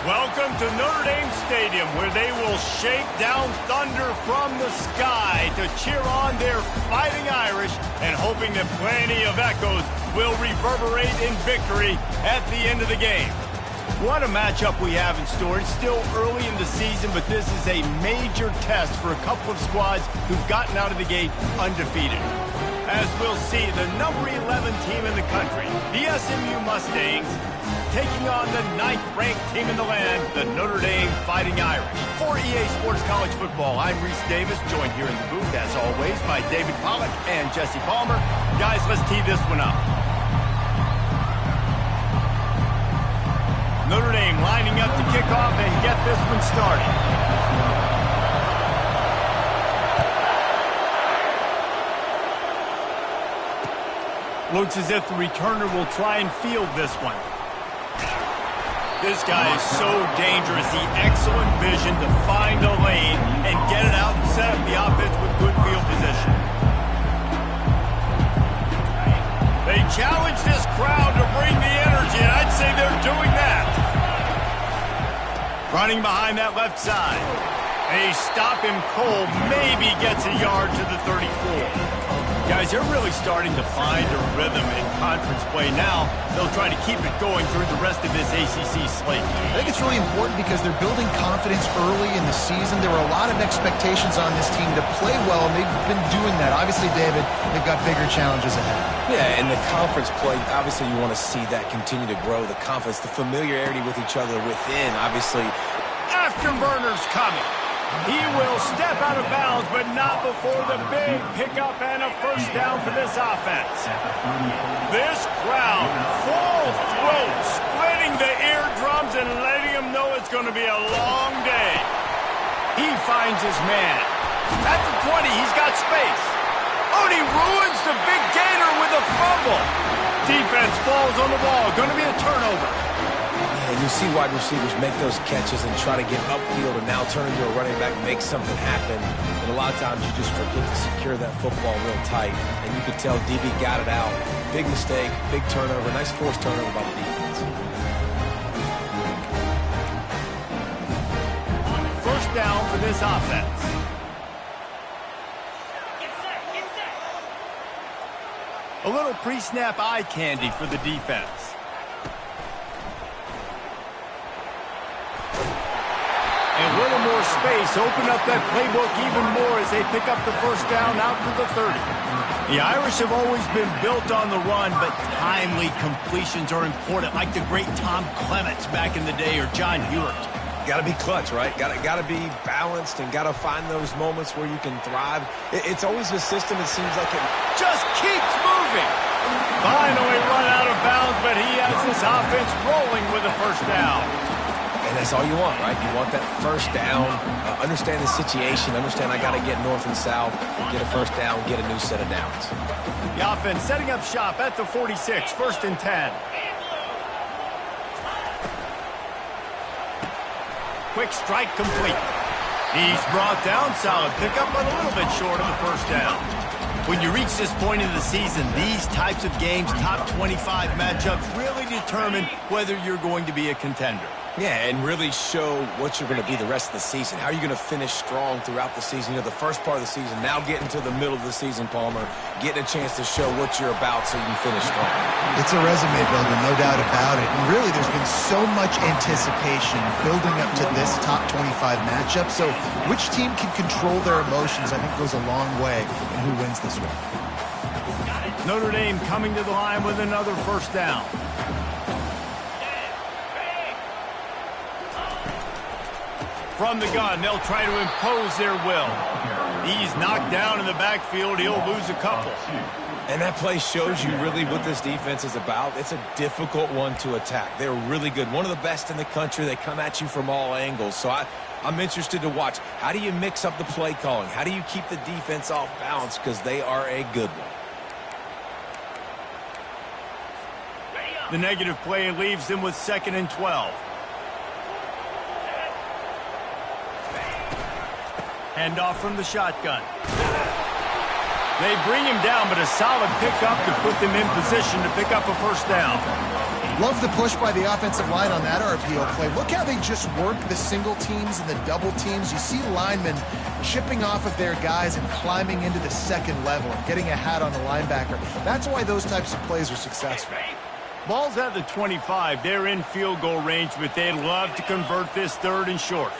Welcome to Notre Dame Stadium, where they will shake down thunder from the sky to cheer on their Fighting Irish and hoping that plenty of echoes will reverberate in victory at the end of the game. What a matchup we have in store. It's still early in the season, but this is a major test for a couple of squads who've gotten out of the gate undefeated. As we'll see, the number 11 team in the country, the SMU Mustangs, taking on the 9th-ranked team in the land, the Notre Dame Fighting Irish. For EA Sports College Football, I'm Reese Davis, joined here in the booth, as always, by David Pollack and Jesse Palmer. Guys, let's tee this one up. Notre Dame lining up to kick off and get this one started. Looks as if the returner will try and field this one. This guy is so dangerous. The excellent vision to find a lane and get it out and set up the offense with good field position. They challenge this crowd to bring the energy, and I'd say they're doing that. Running behind that left side. They stop him cold, maybe gets a yard to the 34. Guys, they're really starting to find a rhythm in conference play now. They'll try to keep it going through the rest of this ACC slate. I think it's really important because they're building confidence early in the season. There were a lot of expectations on this team to play well, and they've been doing that. Obviously, David, they've got bigger challenges ahead. Yeah, and the conference play, obviously you want to see that continue to grow, the confidence, the familiarity with each other within, obviously. Afterburners coming. He will step out of bounds, but not before the big pickup and a first down for this offense. This crowd, full throat, splitting the eardrums and letting them know it's going to be a long day. He finds his man. At the 20, he's got space. Oh, and he ruins the big gainer with a fumble. Defense falls on the ball. Going to be a turnover. And you see wide receivers make those catches and try to get upfield and now turn into a running back, make something happen. And a lot of times you just forget to secure that football real tight. And you could tell DB got it out. Big mistake, big turnover, nice forced turnover by the defense. First down for this offense. A little pre-snap eye candy for the defense. And a little more space, open up that playbook even more as they pick up the first down out to the 30. The Irish have always been built on the run, but timely completions are important, like the great Tom Clements back in the day or John Hewitt. Got to be clutch, right? Got to be balanced and got to find those moments where you can thrive. It's always a system, it seems like it just keeps moving. Finally run out of bounds, but he has this offense rolling with a first down. And that's all you want, right? You want that first down, understand the situation, understand I got to get north and south, get a first down, get a new set of downs. The offense setting up shop at the 46, first and 10. Quick strike complete. He's brought down, solid pickup, but a little bit short of the first down. When you reach this point in the season, these types of games, top 25 matchups, really determine whether you're going to be a contender. Yeah, and really show what you're going to be the rest of the season. How are you going to finish strong throughout the season? You know, the first part of the season, now getting to the middle of the season, Palmer, getting a chance to show what you're about so you can finish strong. It's a resume builder, no doubt about it. And really, there's been so much anticipation building up to this top 25 matchup. So which team can control their emotions, I think, goes a long way in who wins this one. Notre Dame coming to the line with another first down. From the gun, they'll try to impose their will. He's knocked down in the backfield. He'll lose a couple. And that play shows you really what this defense is about. It's a difficult one to attack. They're really good. One of the best in the country. They come at you from all angles. So I'm interested to watch. How do you mix up the play calling? How do you keep the defense off balance? Because they are a good one. The negative play leaves them with 2nd and 12. Hand off from the shotgun. They bring him down, but a solid pickup to put them in position to pick up a first down. Love the push by the offensive line on that RPO play. Look how they just work the single teams and the double teams. You see linemen chipping off of their guys and climbing into the second level and getting a hat on the linebacker. That's why those types of plays are successful. Ball's at the 25. They're in field goal range, but they'd love to convert this 3rd and short.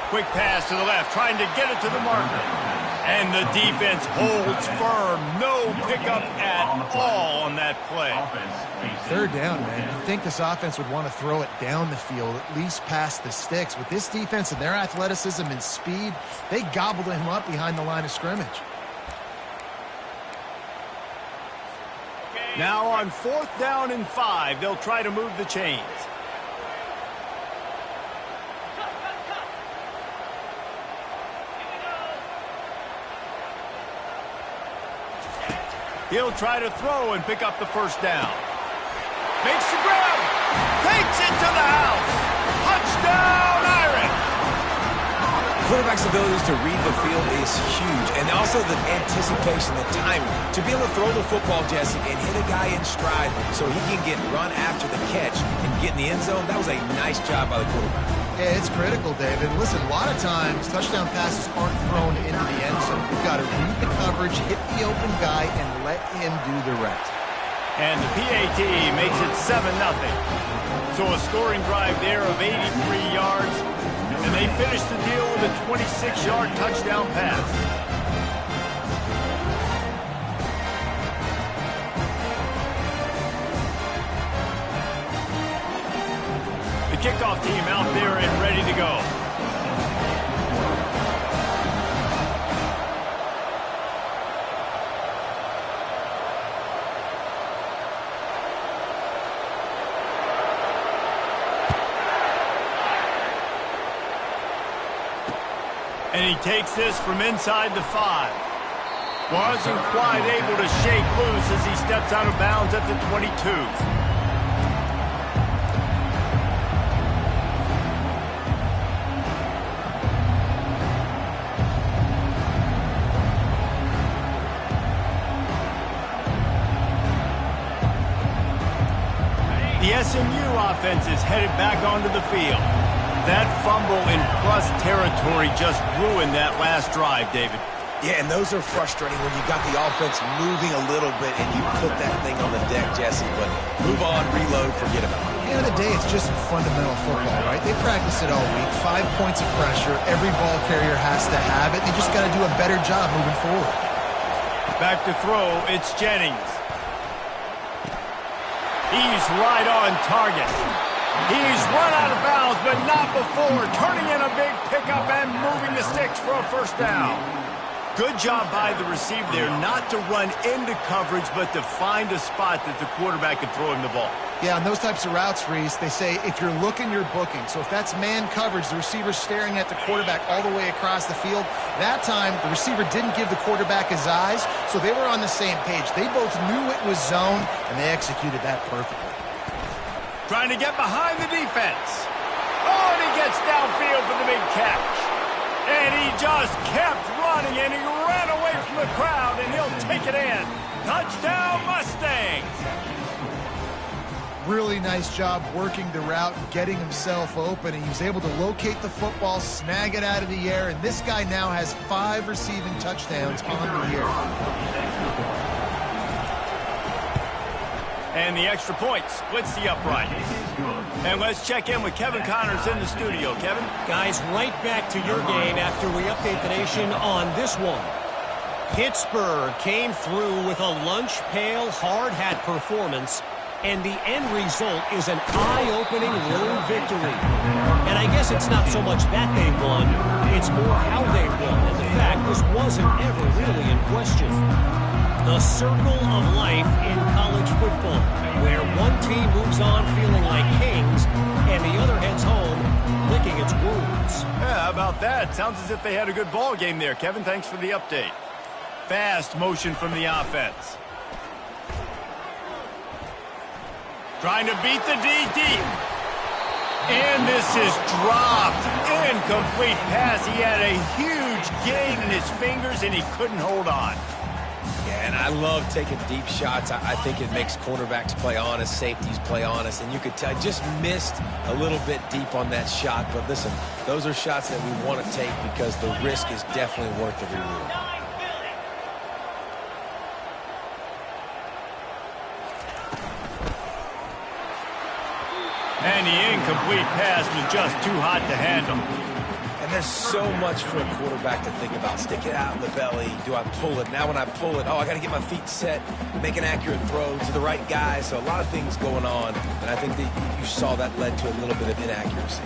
Quick pass to the left, trying to get it to the marker. And the defense holds firm. No pickup at all on that play. 3rd down, man. You'd think this offense would want to throw it down the field, at least past the sticks. With this defense and their athleticism and speed, they gobbled him up behind the line of scrimmage. Now on 4th down and 5, they'll try to move the chains. He'll try to throw and pick up the first down. Makes the grab. Takes it to the house. Touchdown, Irish. Quarterback's abilities to read the field is huge. And also the anticipation, the timing. To be able to throw the football, Jesse, and hit a guy in stride so he can get run after the catch and get in the end zone, that was a nice job by the quarterback. Yeah, it's critical, David. Listen, a lot of times touchdown passes aren't thrown into the end zone. You've got to read the coverage, hit the open guy, and let him do the rest. And the PAT makes it 7-0. So a scoring drive there of 83 yards, and they finish the deal with a 26-yard touchdown pass. Kickoff team out there and ready to go. And he takes this from inside the 5. Wasn't quite able to shake loose as he steps out of bounds at the 22. The SMU offense is headed back onto the field. That fumble in plus territory just ruined that last drive, David. Yeah, and those are frustrating when you got the offense moving a little bit and you put that thing on the deck, Jesse. But move on, reload, forget about it. At the end of the day, it's just fundamental football, right? They practice it all week. 5 points of pressure. Every ball carrier has to have it. They just got to do a better job moving forward. Back to throw, it's Jennings. He's right on target. He's run out of bounds, but not before. Turning in a big pickup and moving the sticks for a first down. Good job by the receiver there not to run into coverage, but to find a spot that the quarterback can throw him the ball. Yeah, on those types of routes, Reese, they say if you're looking, you're booking. So if that's man coverage, the receiver's staring at the quarterback all the way across the field. That time, the receiver didn't give the quarterback his eyes, so they were on the same page. They both knew it was zone, and they executed that perfectly. Trying to get behind the defense. Oh, and he gets downfield for the big catch. And he just kept running, and he ran away from the crowd, and he'll take it in. Touchdown, Mustangs! Really nice job working the route and getting himself open. He was able to locate the football, snag it out of the air, and this guy now has 5 receiving touchdowns on the year. And the extra point splits the upright. And let's check in with Kevin Connors in the studio. Kevin? Guys, right back to your game after we update the nation on this one. Pittsburgh came through with a lunch pail hard hat performance, and the end result is an eye-opening road victory. And I guess it's not so much that they won, it's more how they won, and the fact this wasn't ever really in question. The circle of life in college football, where one team moves on feeling like kings, and the other heads home licking its wounds. Yeah, how about that? Sounds as if they had a good ball game there, Kevin. Thanks for the update. Fast motion from the offense. Trying to beat the D deep. And this is dropped. Incomplete pass. He had a huge gain in his fingers, and he couldn't hold on. Yeah, and I love taking deep shots. I think it makes cornerbacks play honest, safeties play honest, and you could tell just missed a little bit deep on that shot. But listen, those are shots that we want to take because the risk is definitely worth the reward. And the incomplete pass was just too hot to handle. And there's so much for a quarterback to think about. Stick it out in the belly. Do I pull it? Now when I pull it, I got to get my feet set, make an accurate throw to the right guy. So a lot of things going on. And I think that you saw that led to a little bit of inaccuracy.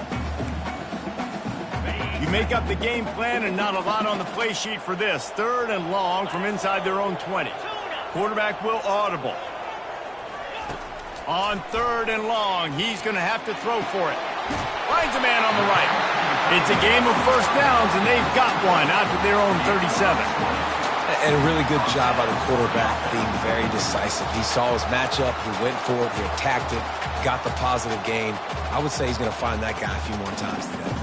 You make up the game plan and not a lot on the play sheet for this. 3rd and long from inside their own 20. Quarterback will audible. On 3rd and long, he's going to have to throw for it. Finds a man on the right. It's a game of first downs, and they've got one out to their own 37. And a really good job by the quarterback being very decisive. He saw his matchup, he went for it, he attacked it, got the positive gain. I would say he's going to find that guy a few more times today.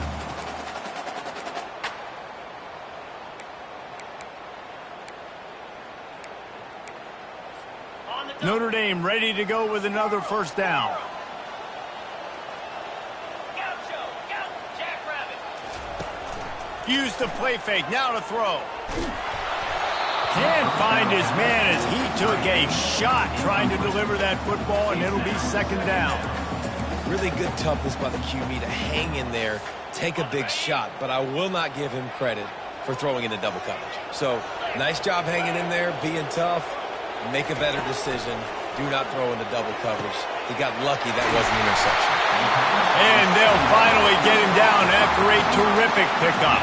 Notre Dame ready to go with another first down. Use the play fake, now to throw. Can't find his man as he took a shot trying to deliver that football, and it'll be 2nd down. Really good toughness by the QB to hang in there, take a big shot, but I will not give him credit for throwing into double coverage. So, nice job hanging in there, being tough. Make a better decision. Do not throw into double coverage. He got lucky that was an interception. And they'll finally get him down after a terrific pickup.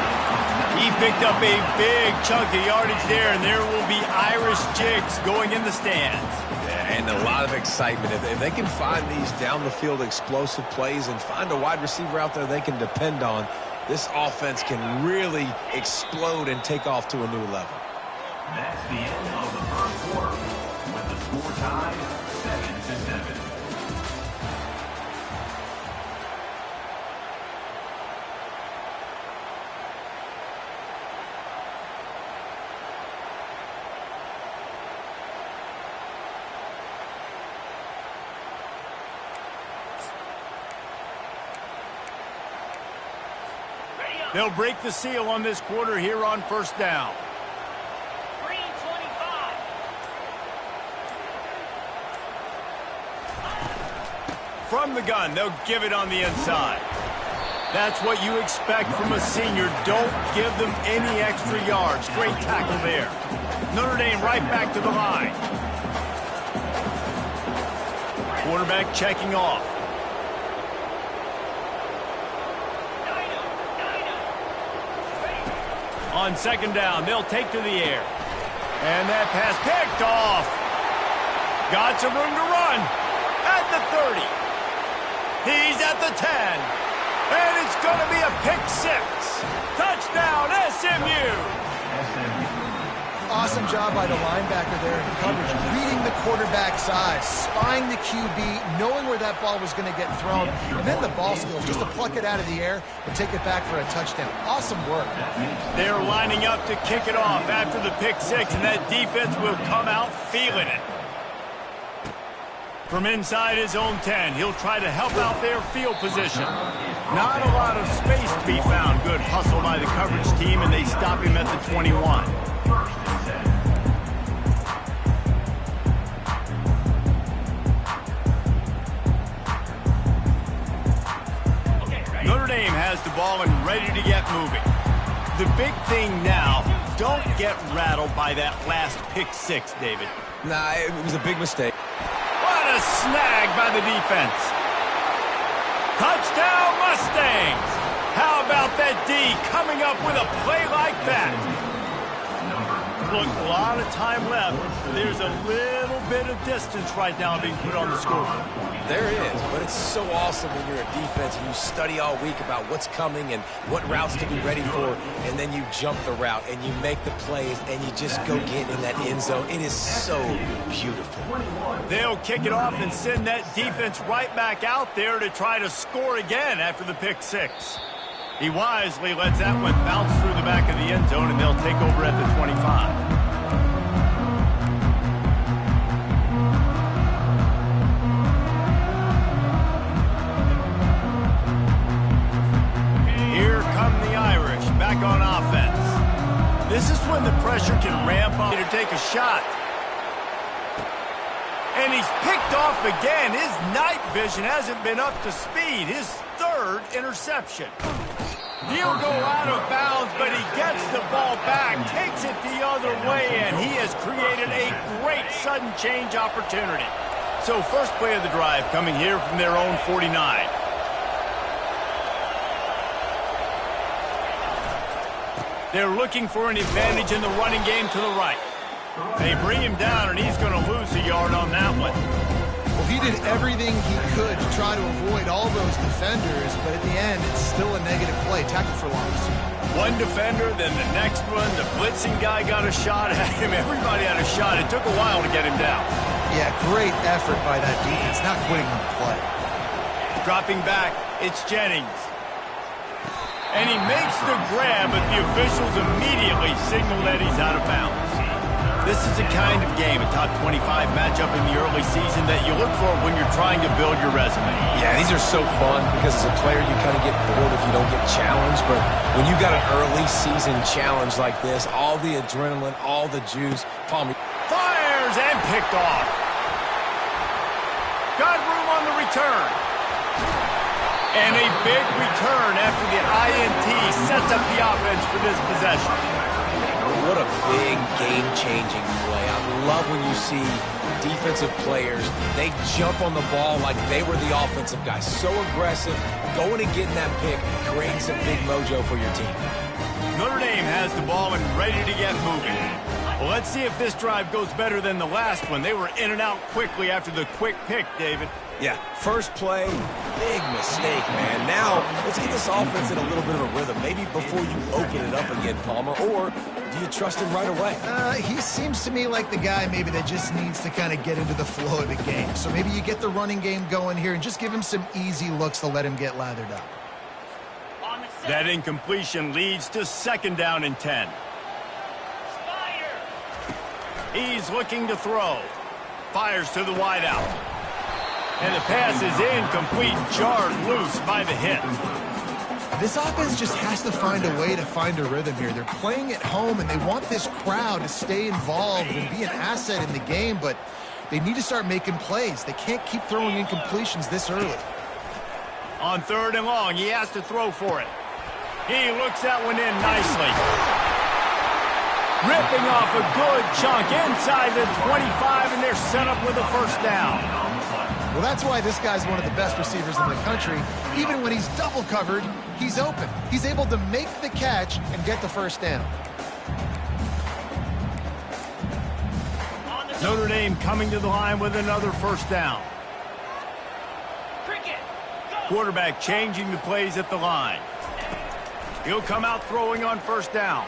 He picked up a big chunk of yardage there, and there will be Irish jigs going in the stands. Yeah, and a lot of excitement. If they can find these down-the-field explosive plays and find a wide receiver out there they can depend on, this offense can really explode and take off to a new level. That's the end of the first quarter, with the score tied 7-7. They'll break the seal on this quarter here on first down. From the gun, they'll give it on the inside. That's what you expect from a senior. Don't give them any extra yards. Great tackle there. Notre Dame right back to the line. Quarterback checking off. On 2nd down, they'll take to the air. And that pass picked off. Got some room to run at the 30. He's at the 10. And it's going to be a pick 6. Touchdown, SMU. Awesome job by the linebacker there in coverage, reading the quarterback's eyes, spying the QB, knowing where that ball was going to get thrown, and then the ball skills just to pluck it out of the air and take it back for a touchdown. Awesome work. They're lining up to kick it off after the pick 6, and that defense will come out feeling it. From inside his own 10, he'll try to help out their field position. Not a lot of space to be found. Good hustle by the coverage team, and they stop him at the 21. Notre Dame has the ball and ready to get moving. The big thing now, don't get rattled by that last pick 6, David. Nah, it was a big mistake. What a snag by the defense. Touchdown, Mustangs. How about that D coming up with a play like that? Look, a lot of time left. There's a little bit of distance right now being put on the scoreboard. There is, but it's so awesome when you're a defense and you study all week about what's coming and what routes to be ready for, and then you jump the route and you make the plays and you just go get in that end zone. It is so beautiful. They'll kick it off and send that defense right back out there to try to score again after the pick six. He wisely lets that one bounce through the back of the end zone, and they'll take over at the 25. Here come the Irish back on offense. This is when the pressure can ramp up to take a shot. And he's picked off again. His night vision hasn't been up to speed. His third interception. He'll go out of bounds, but he gets the ball back, takes it the other way, and he has created a great sudden change opportunity. So first play of the drive coming here from their own 49. They're looking for an advantage in the running game to the right. They bring him down, and he's going to lose a yard on that one. Well, he did everything he could to try to avoid all those defenders, but at the end, it's still a negative play. Tackle for loss. One defender, then the next one. The blitzing guy got a shot at him. Everybody had a shot. It took a while to get him down. Yeah, great effort by that defense, not quitting on the play. Dropping back, it's Jennings. And he makes the grab, but the officials immediately signal that he's out of bounds. This is the kind of game, a top 25 matchup in the early season, that you look for when you're trying to build your resume. Yeah, these are so fun because as a player you kind of get bored if you don't get challenged, but when you got an early season challenge like this, all the adrenaline, all the juice, fires and picked off. Got room on the return. And a big return after the INT sets up the offense for this possession. What a big game-changing play. I love when you see defensive players, they jump on the ball like they were the offensive guys. So aggressive, going and getting that pick, creating some big mojo for your team. Notre Dame has the ball and ready to get moving. Well, let's see if this drive goes better than the last one. They were in and out quickly after the quick pick, David. Yeah, first play, big mistake, man. Now, let's get this offense in a little bit of a rhythm. Maybe before you open it up again, Palmer, or do you trust him right away? He seems to me like the guy maybe that just needs to kind of get into the flow of the game. So maybe you get the running game going here and just give him some easy looks to let him get lathered up. That incompletion leads to second down and 10. He's looking to throw. Fires to the wideout. And the pass is incomplete, jarred loose by the hit. This offense just has to find a way to find a rhythm here. They're playing at home, and they want this crowd to stay involved and be an asset in the game, but they need to start making plays. They can't keep throwing incompletions this early. On third and long, he has to throw for it. He looks that one in nicely. Ripping off a good chunk inside the 25, and they're set up with a first down. Well, that's why this guy's one of the best receivers in the country. Even when he's double covered, he's open. He's able to make the catch and get the first down. Notre Dame coming to the line with another first down. Quarterback changing the plays at the line. He'll come out throwing on first down.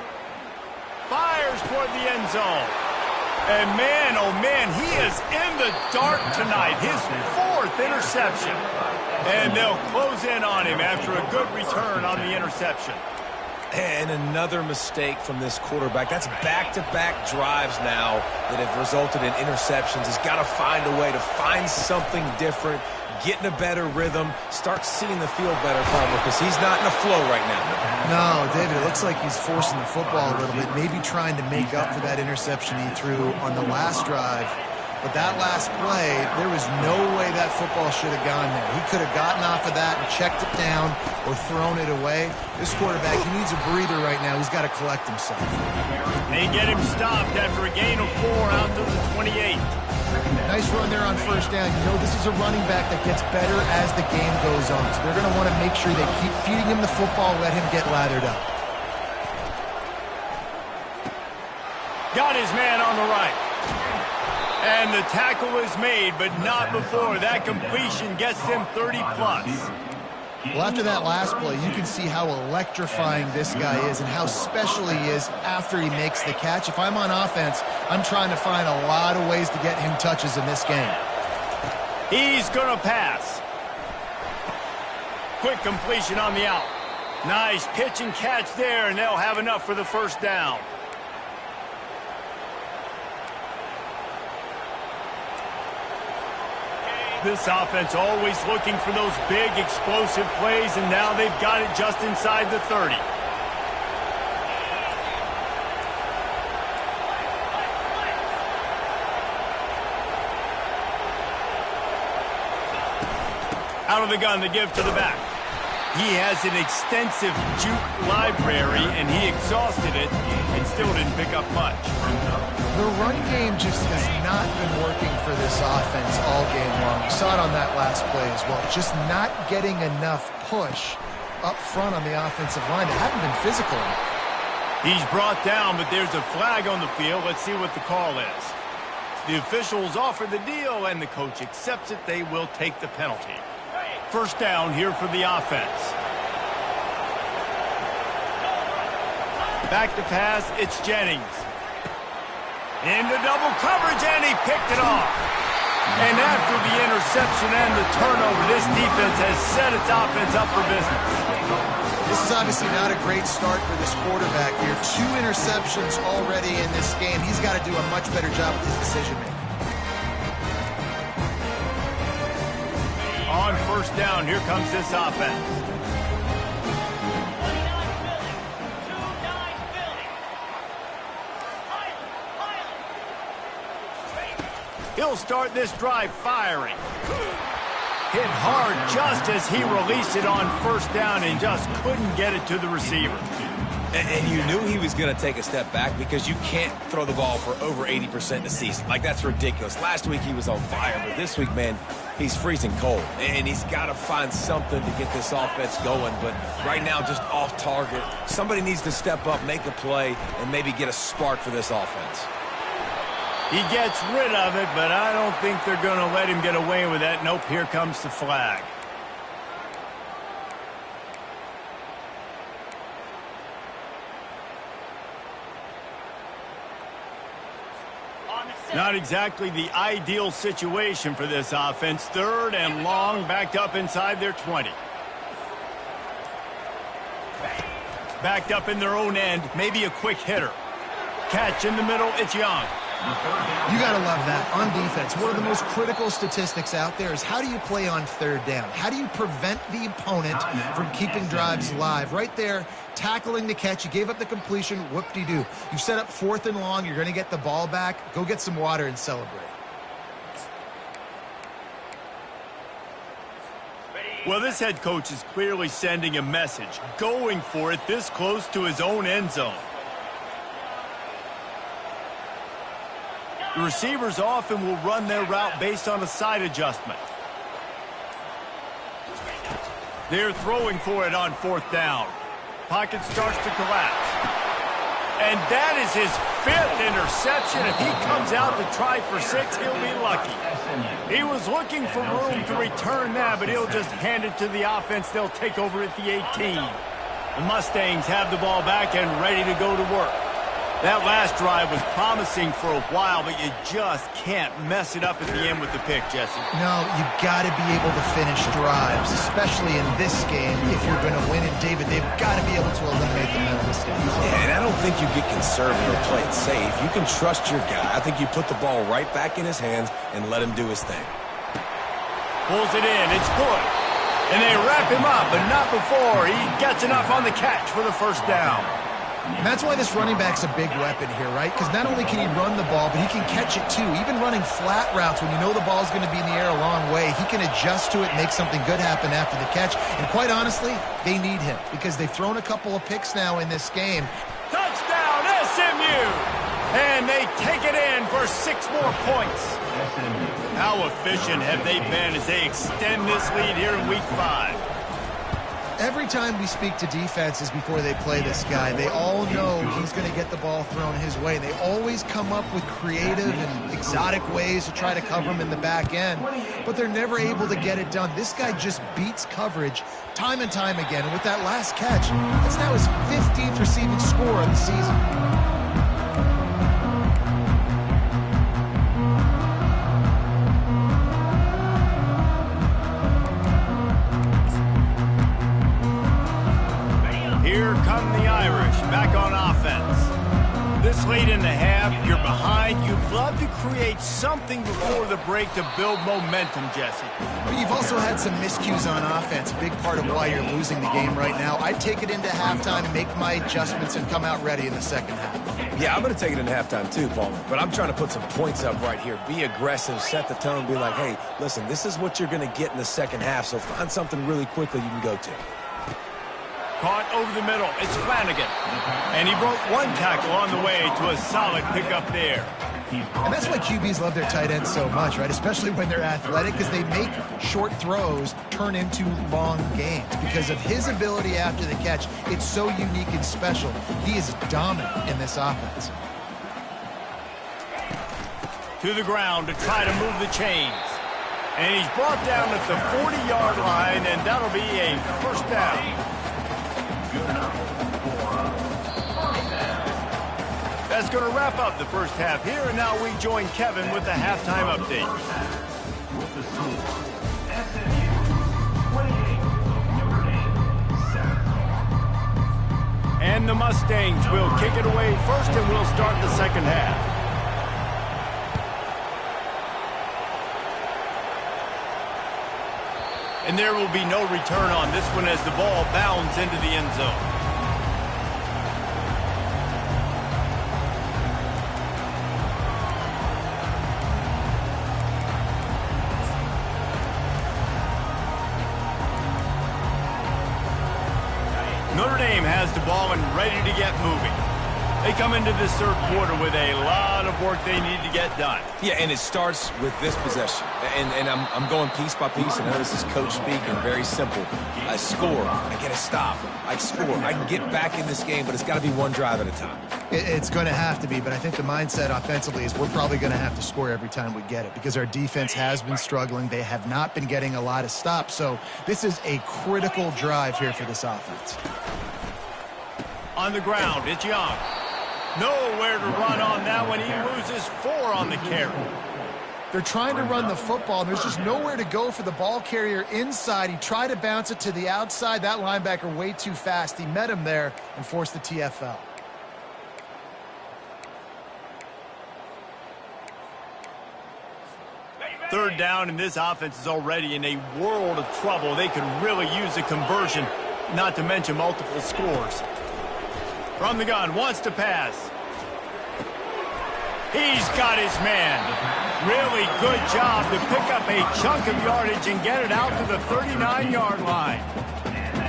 Fires toward the end zone. And man, oh man, he is in the dark tonight. His fourth interception. And they'll close in on him after a good return on the interception. And another mistake from this quarterback. That's back-to-back drives now that have resulted in interceptions. He's got to find a way to find something different, get in a better rhythm, start seeing the field better, Palmer, because he's not in a flow right now. No, David, it looks like he's forcing the football a little bit, maybe trying to make up for that interception he threw on the last drive. But that last play, there was no way that football should have gone there. He could have gotten off of that and checked it down or thrown it away. This quarterback, he needs a breather right now. He's got to collect himself. They get him stopped after a gain of 4 out to the 28. Nice run there on first down. You know, this is a running back that gets better as the game goes on. So they're going to want to make sure they keep feeding him the football, let him get lathered up. Got his man on the right. And the tackle is made, but not before that completion gets them 30-plus. Well, after that last play, you can see how electrifying this guy is and how special he is after he makes the catch. If I'm on offense, I'm trying to find a lot of ways to get him touches in this game. He's going to pass. Quick completion on the out. Nice pitch and catch there, and they'll have enough for the first down. This offense always looking for those big, explosive plays, and now they've got it just inside the 30. Out of the gun to give to the back. He has an extensive juke library, and he exhausted it and still didn't pick up much. The run game just has not been working for this offense all game long. We saw it on that last play as well. Just not getting enough push up front on the offensive line. They haven't been physical enough. He's brought down, but there's a flag on the field. Let's see what the call is. The officials offer the deal, and the coach accepts it. They will take the penalty. First down here for the offense. Back to pass, it's Jennings. Into double coverage, and he picked it off. And after the interception and the turnover, this defense has set its offense up for business. This is obviously not a great start for this quarterback here. 2 interceptions already in this game. He's got to do a much better job with his decision-making. On first down, here comes this offense. He'll start this drive firing. Hit hard just as he released it on first down and just couldn't get it to the receiver. And you knew he was going to take a step back because you can't throw the ball for over 80% in a season. Like, that's ridiculous. Last week he was on fire, but this week, man, he's freezing cold. And he's got to find something to get this offense going. But right now, just off target. Somebody needs to step up, make a play, and maybe get a spark for this offense. He gets rid of it, but I don't think they're going to let him get away with that. Nope, here comes the flag. Not exactly the ideal situation for this offense. Third and long, backed up inside their 20. Backed up in their own end, maybe a quick hitter. Catch in the middle, it's Young. You got to love that. On defense, one of the most critical statistics out there is how do you play on third down? How do you prevent the opponent from keeping drives alive? Right there, tackling the catch. You gave up the completion. Whoop-de-doo. You've set up fourth and long. You're going to get the ball back. Go get some water and celebrate. Well, this head coach is clearly sending a message, going for it this close to his own end zone. The receivers often will run their route based on a side adjustment. They're throwing for it on fourth down. Pocket starts to collapse. And that is his 5th interception. If he comes out to try for 6, he'll be lucky. He was looking for room to return that, but he'll just hand it to the offense. They'll take over at the 18. The Mustangs have the ball back and ready to go to work. That last drive was promising for a while, but you just can't mess it up at the end with the pick, Jesse. No, you got to be able to finish drives, especially in this game. If you're going to win it, David, they've got to be able to eliminate the mental mistakes. Yeah, and I don't think you get conservative or play it safe. You can trust your guy. I think you put the ball right back in his hands and let him do his thing. Pulls it in. It's good. And they wrap him up, but not before he gets enough on the catch for the first down. And that's why this running back's a big weapon here, right? Because not only can he run the ball, but he can catch it too. Even running flat routes when you know the ball's going to be in the air a long way, he can adjust to it and make something good happen after the catch. And quite honestly, they need him because they've thrown a couple of picks now in this game. Touchdown, SMU! And they take it in for 6 more points. How efficient have they been as they extend this lead here in Week 5? Every time we speak to defenses before they play this guy, they all know he's going to get the ball thrown his way. They always come up with creative and exotic ways to try to cover him in the back end, but they're never able to get it done. This guy just beats coverage time and time again, and with that last catch, that's now his 15th receiving score of the season. Here come the Irish back on offense. This late in the half, you're behind. You'd love to create something before the break to build momentum, Jesse. But you've also had some miscues on offense, a big part of why you're losing the game right now. I'd take it into halftime, make my adjustments, and come out ready in the second half. Yeah, I'm going to take it into halftime too, Palmer. But I'm trying to put some points up right here. Be aggressive, set the tone, be like, hey, listen, this is what you're going to get in the second half, so find something really quickly you can go to. Caught over the middle. It's Flanagan. And he broke one tackle on the way to a solid pickup there. And that's why QBs love their tight ends so much, right? Especially when they're athletic, because they make short throws turn into long gains. Because of his ability after the catch, it's so unique and special. He is dominant in this offense. To the ground to try to move the chains. And he's brought down at the 40-yard line, and that'll be a first down. That's going to wrap up the first half here, and now we join Kevin with the halftime update. With the score, SMU 28, Notre Dame 7. And the Mustangs will kick it away first, and we'll start the second half. And there will be no return on this one as the ball bounds into the end zone. Notre Dame has the ball and ready to get moving. They come into this third quarter with a lot of work they need to get done. Yeah, and it starts with this possession. And I'm going piece by piece, and I know this is coach speaking, very simple. I score, I get a stop, I score. I can get back in this game, but it's got to be one drive at a time. It's going to have to be, but I think the mindset offensively is we're probably going to have to score every time we get it because our defense has been struggling. They have not been getting a lot of stops, so this is a critical drive here for this offense. On the ground, it's Young. Nowhere to run on that one. He loses 4 on the carry. They're trying to run the football, and there's just nowhere to go for the ball carrier inside. He tried to bounce it to the outside. That linebacker way too fast. He met him there and forced the TFL. Third down, and this offense is already in a world of trouble. They could really use a conversion, not to mention multiple scores. From the gun, wants to pass. He's got his man. Really good job to pick up a chunk of yardage and get it out to the 39-yard line.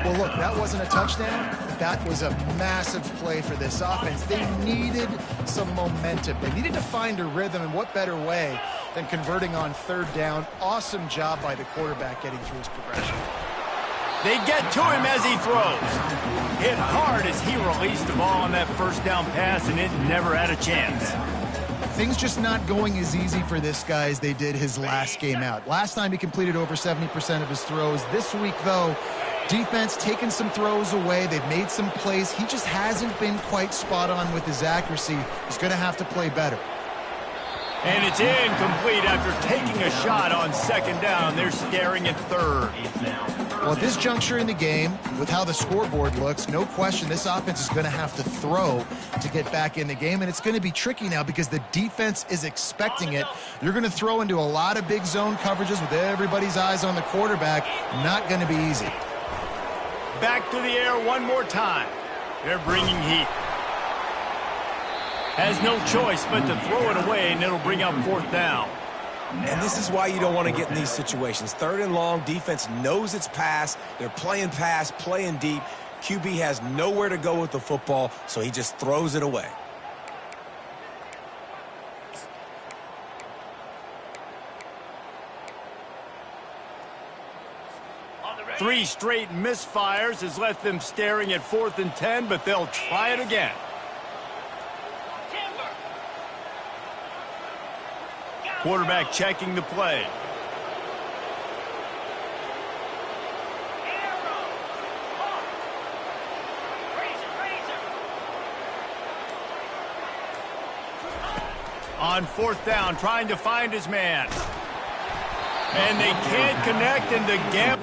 Well, look, that wasn't a touchdown, but that was a massive play for this offense. They needed some momentum. They needed to find a rhythm, and what better way than converting on third down. Awesome job by the quarterback getting through his progression. They get to him as he throws. Hit hard as he released the ball on that first down pass, and it never had a chance. Things just not going as easy for this guy as they did his last game out. Last time he completed over 70% of his throws. This week, though, defense taking some throws away. They've made some plays. He just hasn't been quite spot on with his accuracy. He's going to have to play better. And it's incomplete after taking a shot on second down. They're staring at third. Well, at this juncture in the game, with how the scoreboard looks, no question this offense is going to have to throw to get back in the game, and it's going to be tricky now because the defense is expecting it. You're going to throw into a lot of big zone coverages with everybody's eyes on the quarterback. Not going to be easy. Back to the air one more time. They're bringing heat. Has no choice but to throw it away, and it'll bring up fourth down. And this is why you don't want to get in these situations. Third and long, defense knows it's pass. They're playing pass, playing deep. QB has nowhere to go with the football, so he just throws it away. 3 straight misfires has left them staring at 4th and 10, but they'll try it again. Quarterback checking the play. On 4th down, trying to find his man. And they can't connect, and the gap.